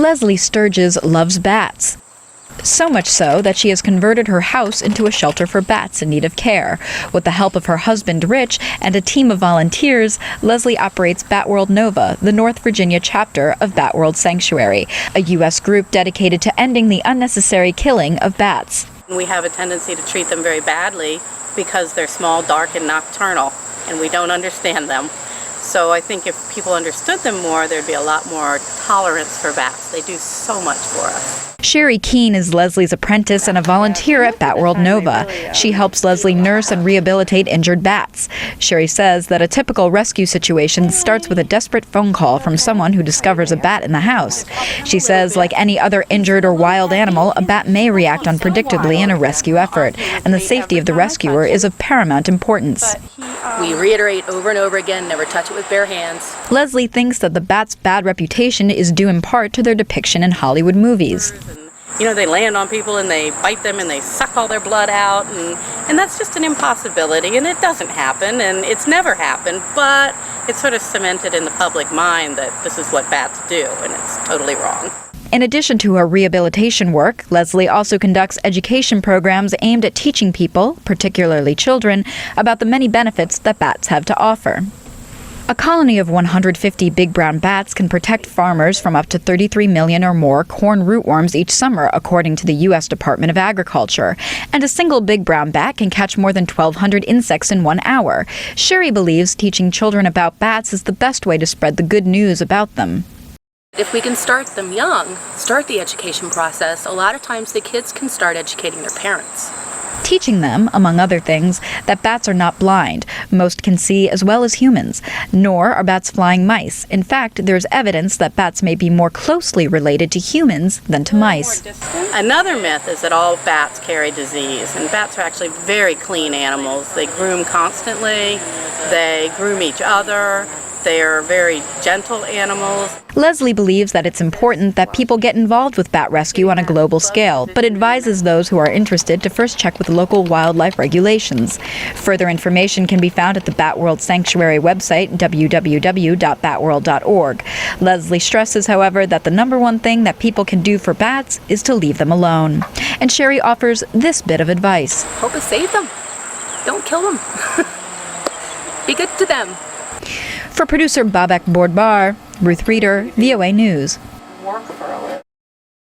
Leslie Sturges loves bats. So much so that she has converted her house into a shelter for bats in need of care. With the help of her husband, Rich, and a team of volunteers, Leslie operates Batworld Nova, the North Virginia chapter of Batworld Sanctuary, a U.S. group dedicated to ending the unnecessary killing of bats. We have a tendency to treat them very badly because they're small, dark, and nocturnal, and we don't understand them. So I think if people understood them more, there'd be a lot more tolerance for bats. They do so much for us. Sherry Keene is Leslie's apprentice and a volunteer at Batworld Nova. She helps Leslie nurse and rehabilitate injured bats. Sherry says that a typical rescue situation starts with a desperate phone call from someone who discovers a bat in the house. She says, like any other injured or wild animal, a bat may react unpredictably in a rescue effort, and the safety of the rescuer is of paramount importance. We reiterate over and over again, never touch it with bare hands. Leslie thinks that the bat's bad reputation is due in part to their depiction in Hollywood movies. You know, they land on people and they bite them and they suck all their blood out, and that's just an impossibility, and it doesn't happen, and it's never happened, but it's sort of cemented in the public mind that this is what bats do, and it's totally wrong. In addition to her rehabilitation work, Leslie also conducts education programs aimed at teaching people, particularly children, about the many benefits that bats have to offer. A colony of 150 big brown bats can protect farmers from up to 33 million or more corn rootworms each summer, according to the U.S. Department of Agriculture. And a single big brown bat can catch more than 1,200 insects in 1 hour. Sherry believes teaching children about bats is the best way to spread the good news about them. If we can start them young, start the education process, a lot of times the kids can start educating their parents. Teaching them, among other things, that bats are not blind. Most can see as well as humans. Nor are bats flying mice. In fact, there's evidence that bats may be more closely related to humans than to mice. Another myth is that all bats carry disease, and bats are actually very clean animals. They groom constantly, they groom each other, they are very gentle animals. Leslie believes that it's important that people get involved with bat rescue on a global scale, but advises those who are interested to first check with local wildlife regulations. Further information can be found at the Batworld Sanctuary website, www.batworld.org. Leslie stresses, however, that the number one thing that people can do for bats is to leave them alone. And Sherry offers this bit of advice. Hope to save them. Don't kill them. Be good to them. For producer Babak Bordbar, Ruth Reader, VOA News.